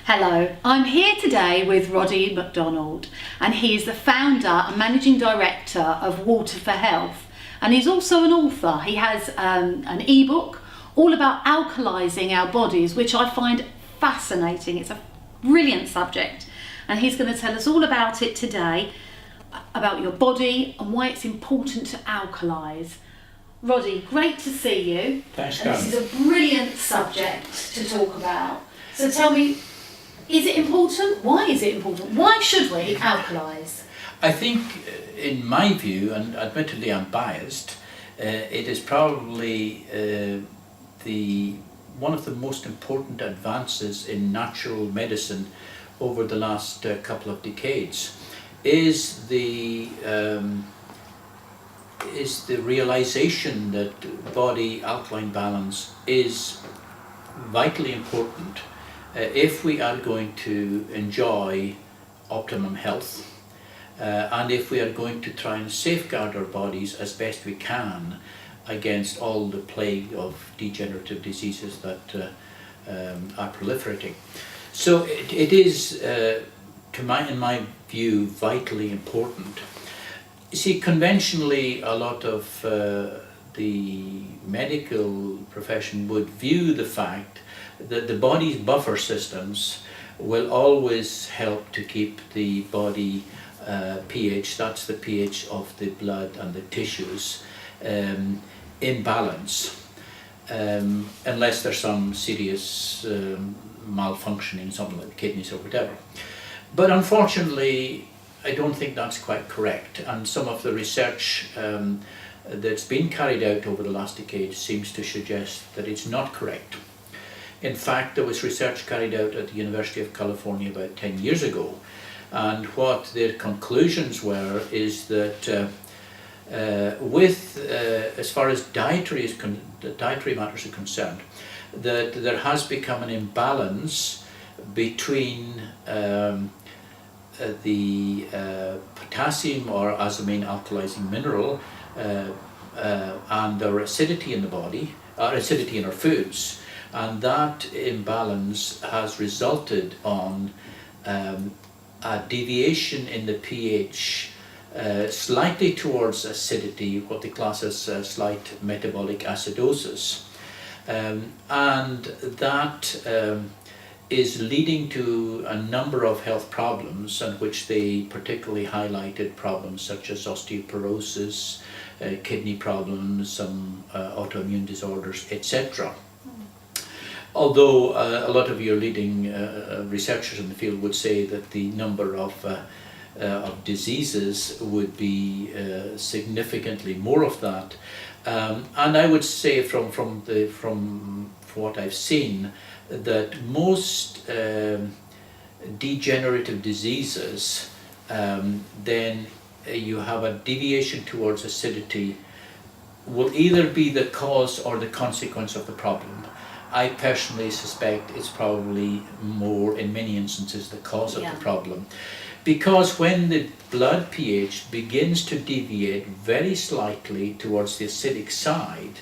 Hello, I'm here today with Roddy McDonald, and he is the founder and managing director of Water for Health, and he's also an author. He has an ebook all about alkalizing our bodies, which I find fascinating. It's a brilliant subject, and he's going to tell us all about it today, about your body and why it's important to alkalize. Roddy, great to see you. Thanks, Karen. This is a brilliant subject to talk about. So tell me, is it important? Why is it important? Why should we alkalise? I think, in my view, and admittedly I'm biased, it is probably one of the most important advances in natural medicine over the last couple of decades. Is the realization that body alkaline balance is vitally important if we are going to enjoy optimum health, and if we are going to try and safeguard our bodies as best we can against all the plague of degenerative diseases that are proliferating. So it is, in my view, vitally important. You see, conventionally, a lot of the medical profession would view the fact that the body's buffer systems will always help to keep the body pH, that's the pH of the blood and the tissues, in balance, unless there's some serious malfunctioning, something like the kidneys or whatever. But unfortunately, I don't think that's quite correct, and some of the research that's been carried out over the last decade seems to suggest that it's not correct. In fact, there was research carried out at the University of California about 10 years ago, and what their conclusions were is that as far as dietary matters are concerned, that there has become an imbalance between the potassium, or as the main alkalizing mineral, and their acidity in the body, or acidity in our foods. And that imbalance has resulted on a deviation in the pH slightly towards acidity, what they class as slight metabolic acidosis. And that is leading to a number of health problems, in which they particularly highlighted problems such as osteoporosis, kidney problems, some autoimmune disorders, etc. Although a lot of your leading researchers in the field would say that the number of diseases would be significantly more of that, and I would say from what I've seen, that most degenerative diseases, then you have a deviation towards acidity, will either be the cause or the consequence of the problem. I personally suspect it's probably more, in many instances, the cause of the problem. Because when the blood pH begins to deviate very slightly towards the acidic side,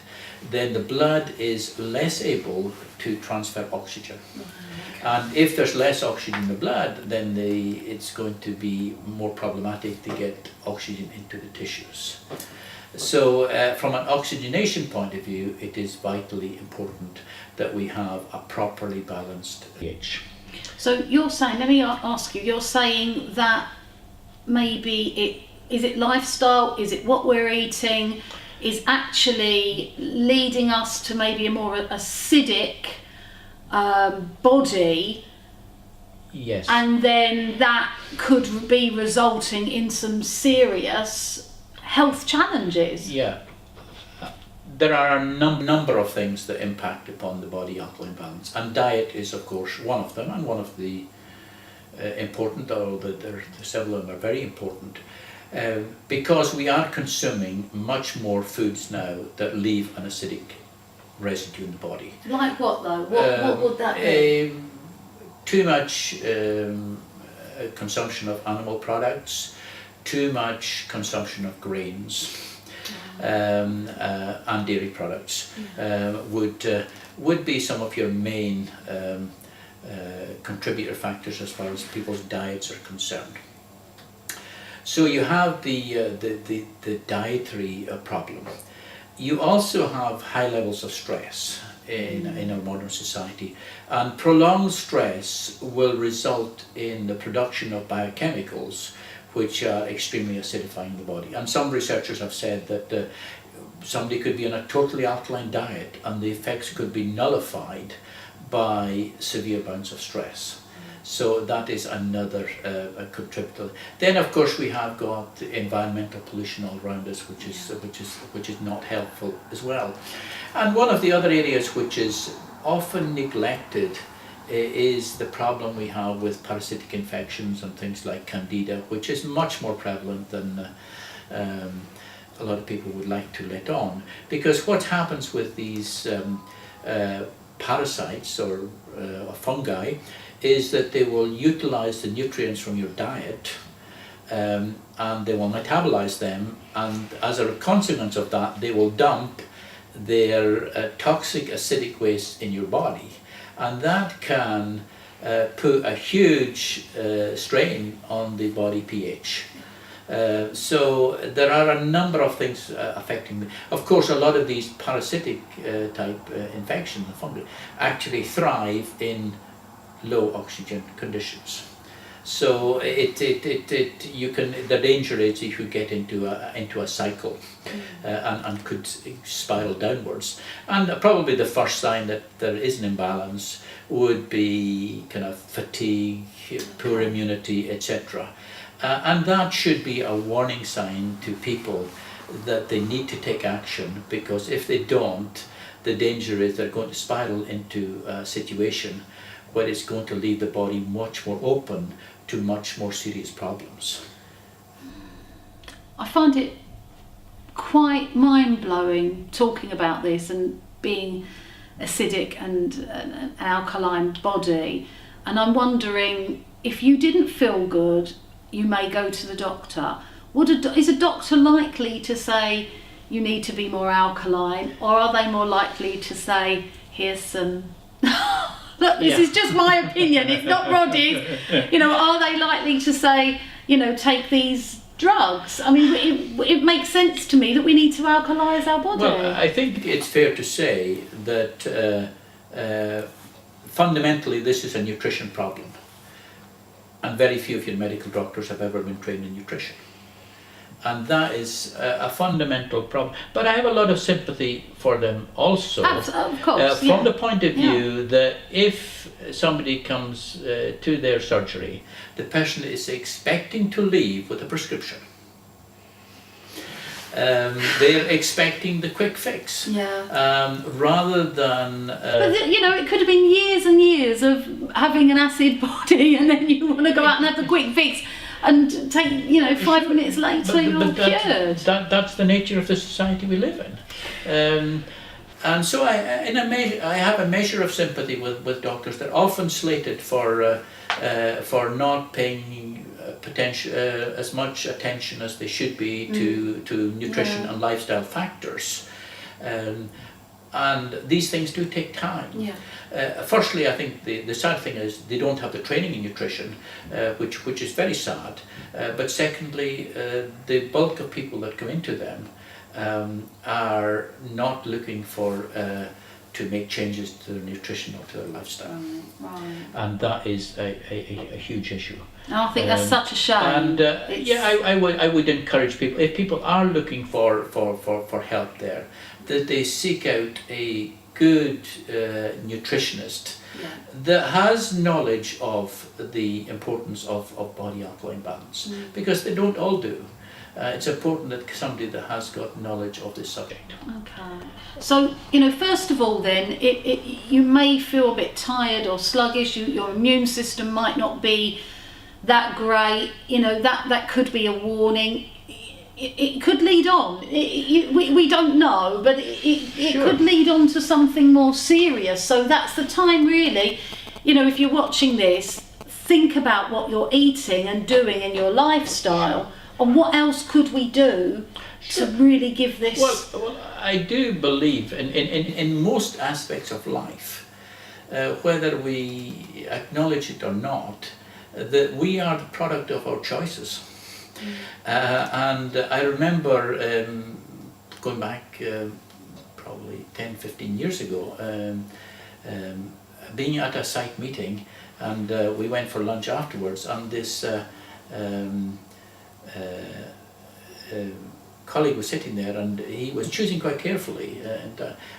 then the blood is less able to transfer oxygen. And if there's less oxygen in the blood, then it's going to be more problematic to get oxygen into the tissues. So from an oxygenation point of view, it is vitally important that we have a properly balanced pH. So you're saying, let me ask you, you're saying that maybe is it lifestyle, is it what we're eating, is actually leading us to maybe a more acidic body? Yes. And then that could be resulting in some serious health challenges. Yeah. There are a number of things that impact upon the body alkaline balance, and diet is of course one of them, and one of the important, although several of them are very important, because we are consuming much more foods now that leave an acidic residue in the body. Like what though? What would that be? Too much consumption of animal products, too much consumption of grains, and dairy products would be some of your main contributor factors as far as people's diets are concerned. So you have the dietary problem. You also have high levels of stress in our modern society, and prolonged stress will result in the production of biochemicals which are extremely acidifying the body. And some researchers have said that somebody could be on a totally alkaline diet and the effects could be nullified by severe bouts of stress. So that is another contributor. Then of course we have got environmental pollution all around us, which is not helpful as well. And one of the other areas which is often neglected is the problem we have with parasitic infections and things like candida, which is much more prevalent than a lot of people would like to let on. Because what happens with these parasites or fungi is that they will utilize the nutrients from your diet, and they will metabolize them, and as a consequence of that they will dump their toxic acidic waste in your body, and that can put a huge strain on the body pH. So there are a number of things affecting me. Of course, a lot of these parasitic type infections, fungi, actually thrive in low oxygen conditions. So the danger is you could get into a cycle and could spiral downwards. And probably the first sign that there is an imbalance would be kind of fatigue, poor immunity, etc. And that should be a warning sign to people that they need to take action, because if they don't, the danger is they're going to spiral into a situation where it's going to leave the body much more open to much more serious problems. I find it quite mind-blowing talking about this and being acidic and an alkaline body, and I'm wondering, if you didn't feel good, you may go to the doctor. Is a doctor likely to say you need to be more alkaline, or are they more likely to say, here's some look, this is just my opinion, it's not Roddy's. Are they likely to say, take these drugs? I mean, it makes sense to me that we need to alkalise our body. Well, I think it's fair to say that fundamentally this is a nutrition problem, and very few of your medical doctors have ever been trained in nutrition. And that is a fundamental problem. But I have a lot of sympathy for them also. Of course, from the point of view that if somebody comes to their surgery, the person is expecting to leave with a prescription. They're expecting the quick fix, rather than. But it could have been years and years of having an acid body, and then you want to go out and have the quick fix. And take, 5 minutes later you're cured. That's the nature of the society we live in. And so I have a measure of sympathy with doctors. They're often slated for not paying as much attention as they should be to nutrition and lifestyle factors. And these things do take time. Firstly, I think the sad thing is they don't have the training in nutrition, which is very sad. But secondly, the bulk of people that come into them are not looking for to make changes to their nutrition or to their lifestyle. Right. And that is a huge issue. I think that's such a shame. And I would encourage people, if people are looking for help there, that they seek out a good nutritionist that has knowledge of the importance of body alkaline balance, because they don't all do. It's important that somebody that has got knowledge of this subject. Okay. So, first of all then, you may feel a bit tired or sluggish, your immune system might not be that great, that could be a warning. It could lead on. We don't know, but it could lead on to something more serious. So that's the time really, if you're watching this, think about what you're eating and doing in your lifestyle, and what else could we do to really give this... Well, I do believe in most aspects of life, whether we acknowledge it or not, that we are the product of our choices. And I remember going back probably 10, 15 years ago, being at a site meeting, and we went for lunch afterwards, and this colleague was sitting there, and he was choosing quite carefully,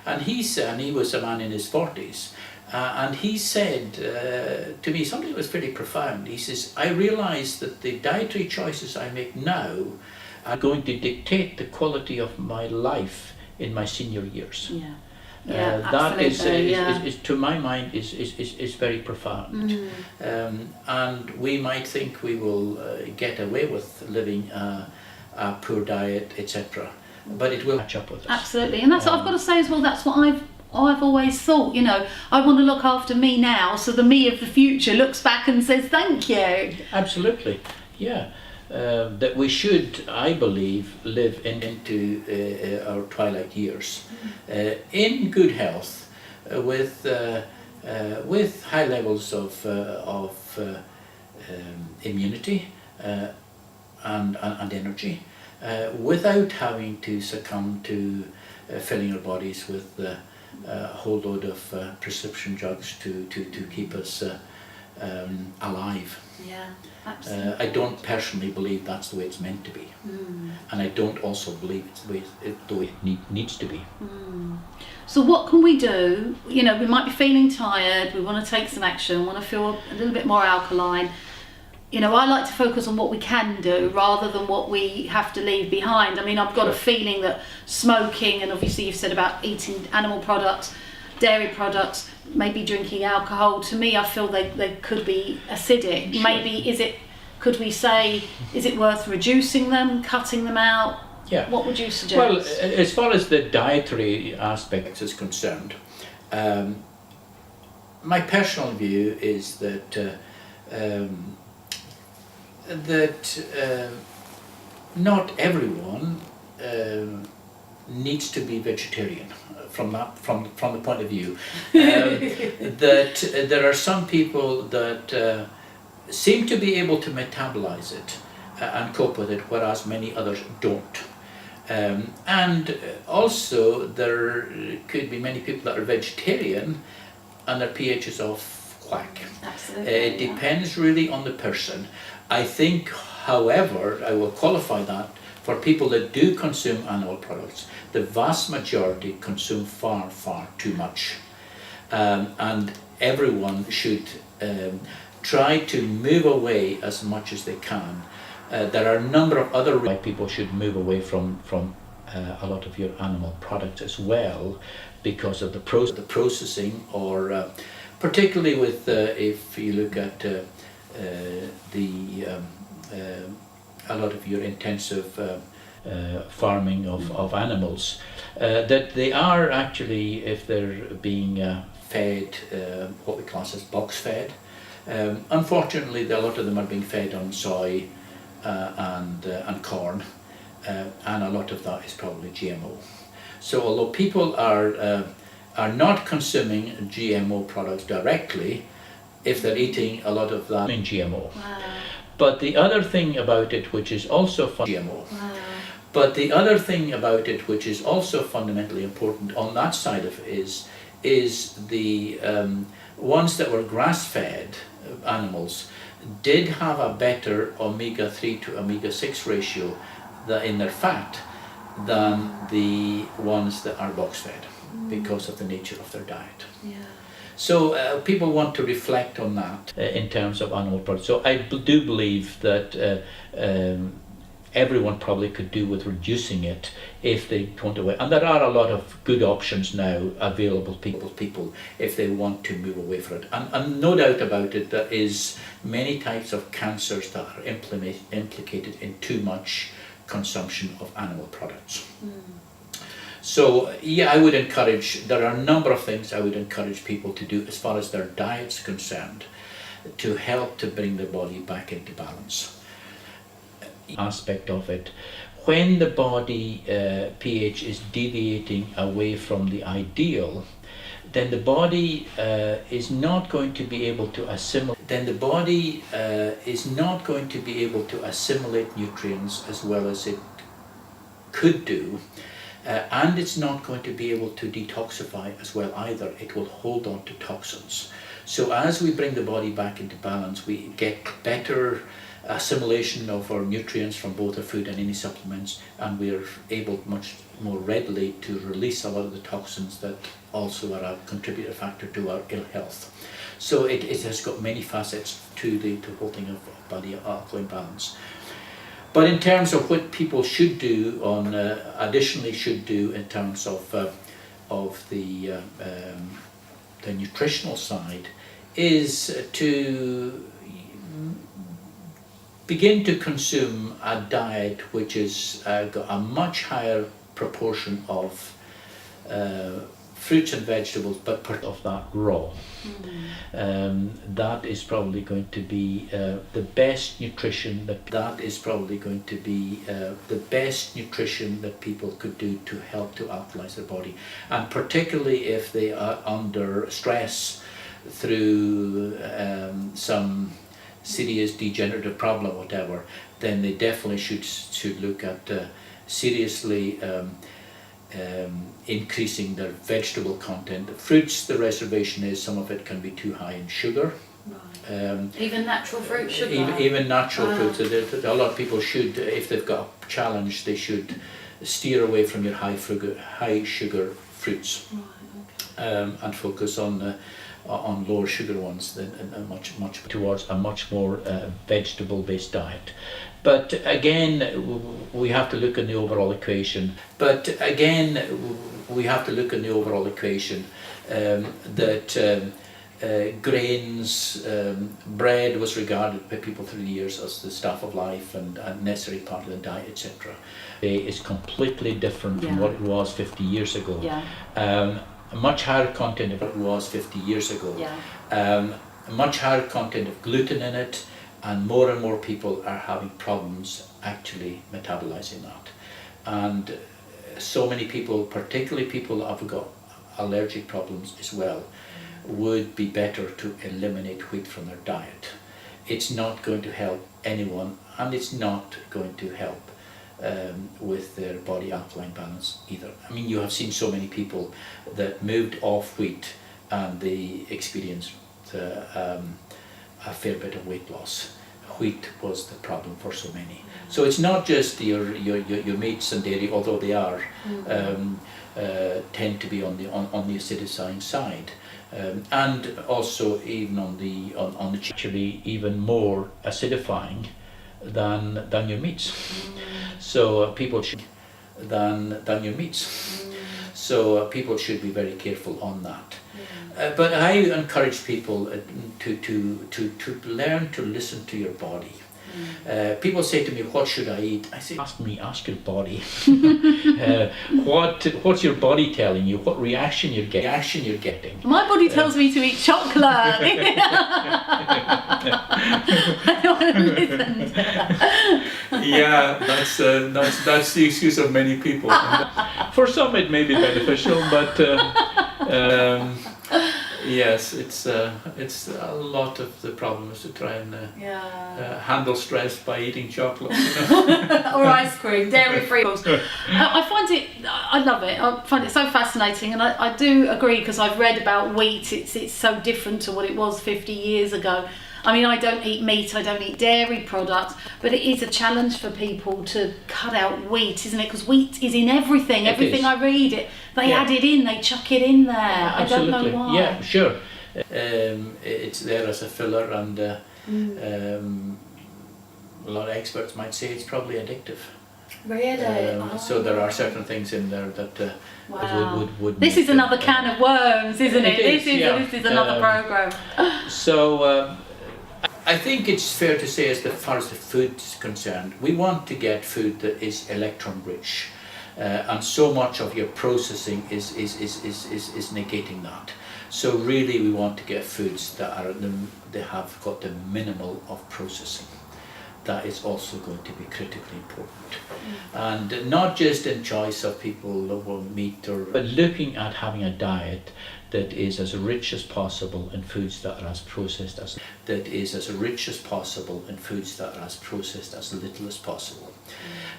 and he was a man in his 40s, and he said to me something that was pretty profound. He says, I realise that the dietary choices I make now are going to dictate the quality of my life in my senior years. Yeah. That absolutely, is to my mind is very profound. And we might think we will get away with living a poor diet, etc., but it will catch up with us. Absolutely, and that's what I've got to say as well. That's what I've always thought. You know, I want to look after me now, so the me of the future looks back and says thank you. Absolutely, yeah. That we should, I believe, live into our twilight years in good health, with high levels of immunity and energy, without having to succumb to filling our bodies with a whole load of prescription drugs to keep us alive. Yeah, absolutely. I don't personally believe that's the way it's meant to be, and I don't also believe it's the way it needs to be. So what can we do? You know, we might be feeling tired, we want to take some action, want to feel a little bit more alkaline. You know, I like to focus on what we can do rather than what we have to leave behind. I mean, I've got a feeling that smoking, and obviously you've said about eating animal products, dairy products, maybe drinking alcohol, to me I feel they could be acidic. Sure. Maybe could we say, is it worth reducing them, cutting them out? Yeah. What would you suggest? Well, as far as the dietary aspects is concerned, my personal view is that not everyone needs to be vegetarian. From the point of view that there are some people that seem to be able to metabolize it and cope with it, whereas many others don't. And also there could be many people that are vegetarian and their pH is off whack. Absolutely. It depends really on the person. I think, however, I will qualify that for people that do consume animal products, the vast majority consume far, far too much. And everyone should try to move away as much as they can. There are a number of other reasons why people should move away from a lot of your animal products as well, because of the processing, or particularly with, if you look at a lot of your intensive farming of animals, that they are actually, if they're being fed what we class as box fed, unfortunately a lot of them are being fed on soy and corn, and a lot of that is probably GMO. So although people are not consuming GMO products directly, if they're eating a lot of that in GMO. Wow. But the other thing about it, which is also GMO. Wow. But the other thing about it, which is also fundamentally important on that side of it, is the ones that were grass-fed animals did have a better omega-3 to omega-6 ratio in their fat than the ones that are box-fed, because of the nature of their diet. Yeah. So people want to reflect on that in terms of animal products. So I do believe that everyone probably could do with reducing it if they want to. And there are a lot of good options now available to people if they want to move away from it. And no doubt about it, there is many types of cancers that are implicated in too much consumption of animal products. So yeah, I would encourage, there are a number of things I would encourage people to do as far as their diet's concerned, to help to bring their body back into balance. Aspect of it, when the body pH is deviating away from the ideal, then the body is not going to be able to assimilate. Then the body is not going to be able to assimilate nutrients as well as it could do, and it's not going to be able to detoxify as well either. It will hold on to toxins. So as we bring the body back into balance, we get better assimilation of our nutrients from both our food and any supplements, and we're able much more readily to release a lot of the toxins that also are a contributor factor to our ill health. So it has got many facets to the whole thing of body alkaline balance. But in terms of what people should do additionally should do in terms of the nutritional side, is to begin to consume a diet which is got a much higher proportion of fruits and vegetables, but part of that raw. That is probably going to be the best nutrition that people could do to help to alkalize their body, and particularly if they are under stress through some serious degenerative problem or whatever, then they definitely should look at seriously increasing their vegetable content. The fruits, the reservation is some of it can be too high in sugar. Right. Even natural fruit sugar? Even natural fruits. A lot of people should, if they've got a challenge, they should steer away from your high sugar fruits. Right, okay. And focus on lower sugar ones, than much towards a much more vegetable based diet. But again, we have to look at the overall equation. That grains, bread was regarded by people through the years as the staff of life and a necessary part of the diet, etc. It's completely different from what it was 50 years ago. Yeah. A much higher content of what it was 50 years ago. Yeah. A much higher content of gluten in it, and more people are having problems actually metabolizing that. And so many people, particularly people that have got allergic problems as well, would be better to eliminate wheat from their diet. It's not going to help anyone, and it's not going to help with their body alkaline balance either. I mean, you have seen so many people that moved off wheat and they experienced a fair bit of weight loss. Wheat was the problem for so many. So it's not just your meats and dairy, although they are tend to be on the acidifying side, and also even on the actually even more acidifying than your meats. So people should people should be very careful on that. But I encourage people to learn to listen to your body. People say to me, "What should I eat?" I say, ask your body. What's your body telling you? What reaction you're getting? My body tells me to eat chocolate. I don't want to listen to that. Yeah, that's the excuse of many people. For some, it may be beneficial, but yes, it's a lot of the problem is to try and handle stress by eating chocolate, or ice cream, dairy-free. I love it. I find it so fascinating, and I do agree, because I've read about wheat. It's so different to what it was 50 years ago. I mean, I don't eat meat, I don't eat dairy products, but it is a challenge for people to cut out wheat, isn't it? Because wheat is in everything. Everything I read, they add it in, they chuck it in there. Absolutely. I don't know why. Yeah, sure. It's there as a filler, and a lot of experts might say it's probably addictive. Really? So there are certain things in there that would This is another can of worms, isn't it? This is another program. So I think it's fair to say, as far as the food is concerned, we want to get food that is electron rich, and so much of your processing is negating that. So really, we want to get foods that they have got the minimal of processing. that is also going to be critically important. And not just in choice of people that will meat, but looking at having a diet that is as rich as possible in foods that are as processed as little as possible.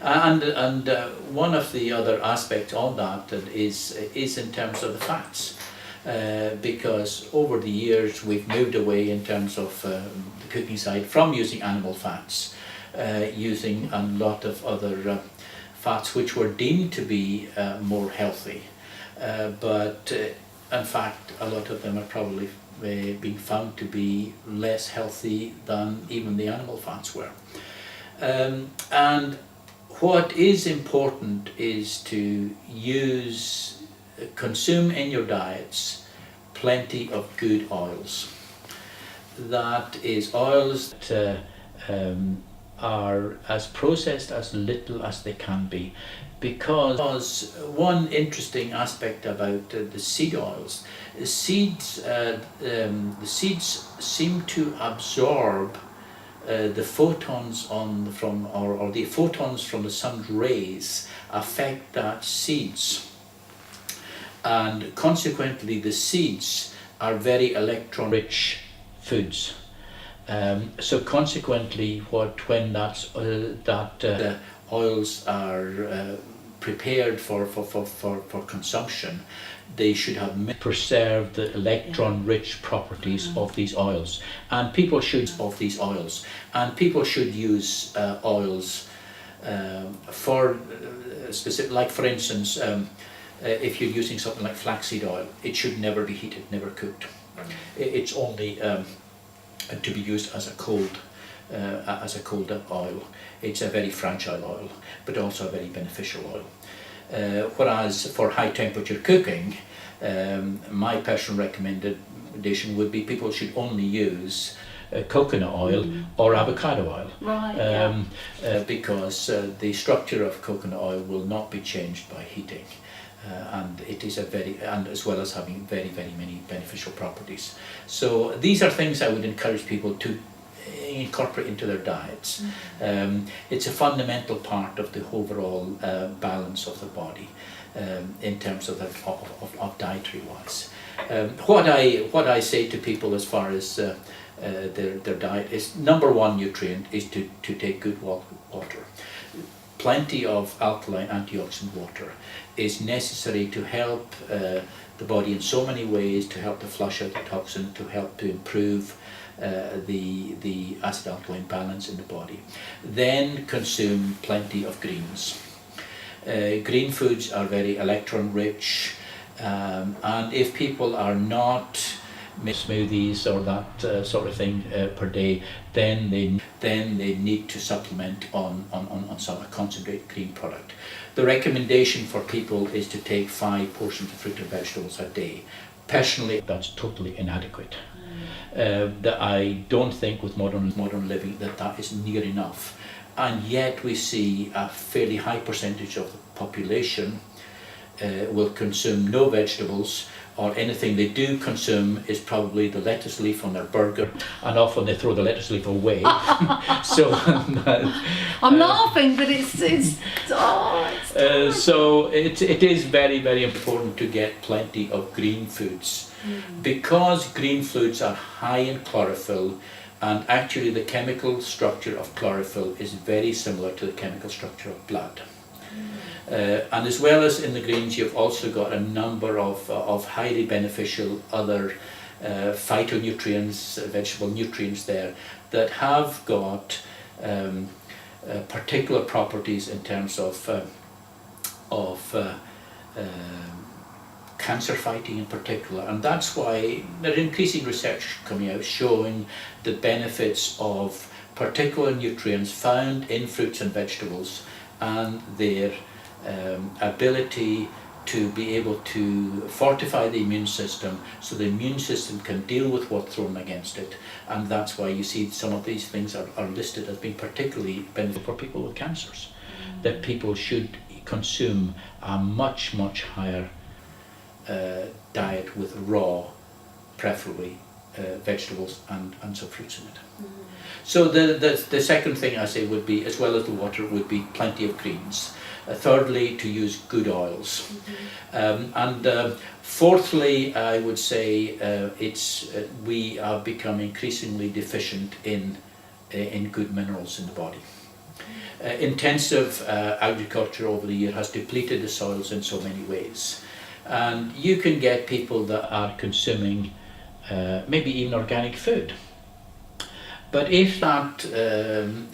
And one of the other aspects on that is in terms of the fats. Because over the years we've moved away in terms of the cooking side from using animal fats, using a lot of other fats which were deemed to be more healthy, but in fact a lot of them are probably being found to be less healthy than even the animal fats were. And what is important is to consume in your diets plenty of good oils. That is, oils that are as processed as little as they can be, because one interesting aspect about the seed oils, the seeds seem to absorb the photons the photons from the sun's rays affect that seeds. And consequently the seeds are very electron-rich foods. So consequently, when oils are prepared for consumption, they should have preserved the electron-rich properties of these oils, and people should use oils for specific, like for instance. If you're using something like flaxseed oil, it should never be heated, never cooked. It's only to be used as a cold oil. It's a very fragile oil, but also a very beneficial oil. Whereas for high temperature cooking, my personal recommendation would be people should only use coconut oil or avocado oil, because the structure of coconut oil will not be changed by heating. And it is and as well as having very, very many beneficial properties. So these are things I would encourage people to incorporate into their diets. It's a fundamental part of the overall balance of the body in terms of dietary wise. What I say to people as far as their diet is, number one nutrient is to take good water. Plenty of alkaline antioxidant water is necessary to help the body in so many ways, to help to flush out the toxin, to help to improve the acid-alkaline balance in the body. Then consume plenty of greens. Green foods are very electron-rich, and if people are not smoothies or that sort of thing per day, then they need to supplement on some concentrated green product. The recommendation for people is to take 5 portions of fruit and vegetables a day. Personally, that's totally inadequate. That I don't think with modern living that is near enough, and yet we see a fairly high percentage of the population will consume no vegetables, or anything they do consume is probably the lettuce leaf on their burger, and often they throw the lettuce leaf away. So I'm laughing, but it's so it is very, very important to get plenty of green foods, because green foods are high in chlorophyll, and actually the chemical structure of chlorophyll is very similar to the chemical structure of blood. And as well as in the greens, you've also got a number of highly beneficial other phytonutrients, vegetable nutrients there, that have got particular properties in terms of cancer fighting in particular. And that's why there's increasing research coming out showing the benefits of particular nutrients found in fruits and vegetables, and their ability to be able to fortify the immune system, so the immune system can deal with what's thrown against it. And that's why you see some of these things are listed as being particularly beneficial for people with cancers, that people should consume a much higher diet with raw, preferably vegetables and some fruits in it. So the second thing I say would be, as well as the water, would be plenty of greens. Thirdly, to use good oils. Fourthly, I would say we have become increasingly deficient in good minerals in the body. Intensive agriculture over the year has depleted the soils in so many ways. And you can get people that are consuming maybe even organic food. But if that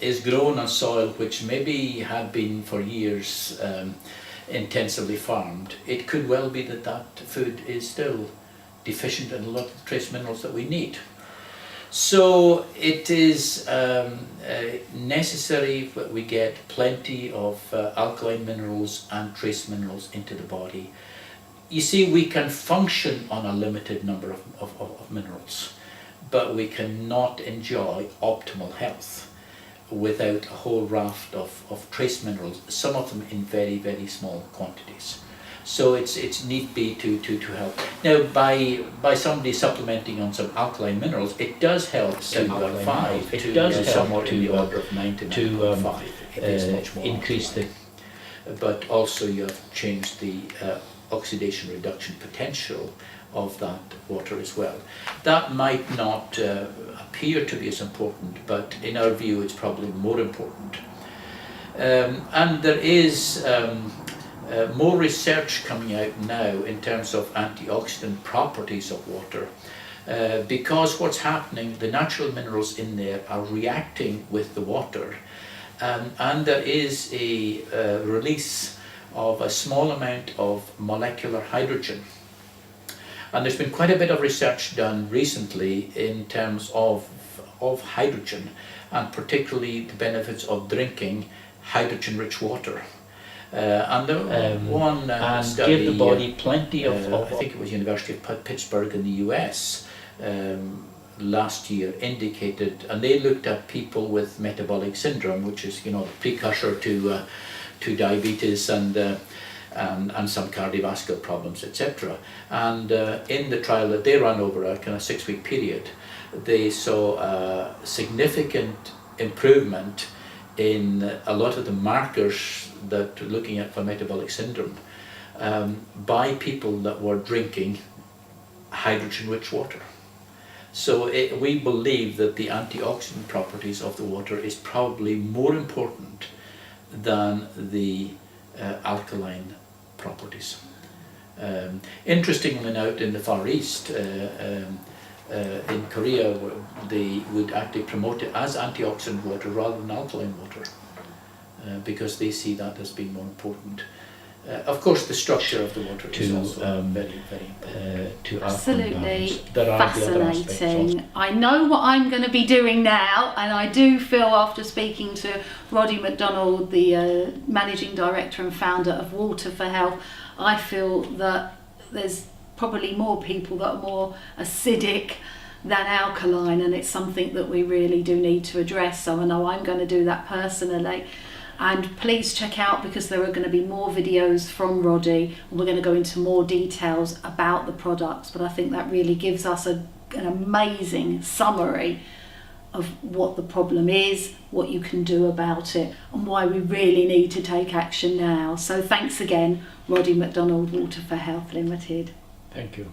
is grown on soil which maybe had been for years intensively farmed, it could well be that that food is still deficient in a lot of the trace minerals that we need. So it is necessary that we get plenty of alkaline minerals and trace minerals into the body. You see, we can function on a limited number of minerals, but we cannot enjoy optimal health without a whole raft of trace minerals, some of them in very, very small quantities. So it's need be to help. Now, by somebody supplementing on some alkaline minerals, it does help to 5 It to does help somewhere to, in the order of 9 to 5. It is much more increase alkaline. But also you have changed the oxidation reduction potential of that water as well. That might not appear to be as important, but in our view it's probably more important. And there is more research coming out now in terms of antioxidant properties of water, because what's happening, the natural minerals in there are reacting with the water, and there is a release of a small amount of molecular hydrogen. And there's been quite a bit of research done recently in terms of hydrogen, and particularly the benefits of drinking hydrogen-rich water. And one study, give the body plenty of I think it was University of Pittsburgh in the US, last year indicated, and they looked at people with metabolic syndrome, which is, you know, the precursor to diabetes and some cardiovascular problems, etc. And in the trial that they ran over a kind of 6-week period, they saw a significant improvement in a lot of the markers that looking at for metabolic syndrome by people that were drinking hydrogen-rich water. So we believe that the antioxidant properties of the water is probably more important than the alkaline properties. Interestingly, out in the Far East, in Korea, they would actually promote it as antioxidant water rather than alkaline water, because they see that as being more important. Of course, the structure of the water is also very, very important. To Absolutely there are the other aspects fascinating. I know what I'm going to be doing now, and I do feel, after speaking to Roddy McDonald, the Managing Director and founder of Water for Health, I feel that there's probably more people that are more acidic than alkaline, and it's something that we really do need to address. So I know I'm going to do that personally. And please check out, because there are going to be more videos from Roddy, and we're going to go into more details about the products, but I think that really gives us an amazing summary of what the problem is, what you can do about it, and why we really need to take action now. So thanks again, Roddy McDonald, Water for Health Limited. Thank you.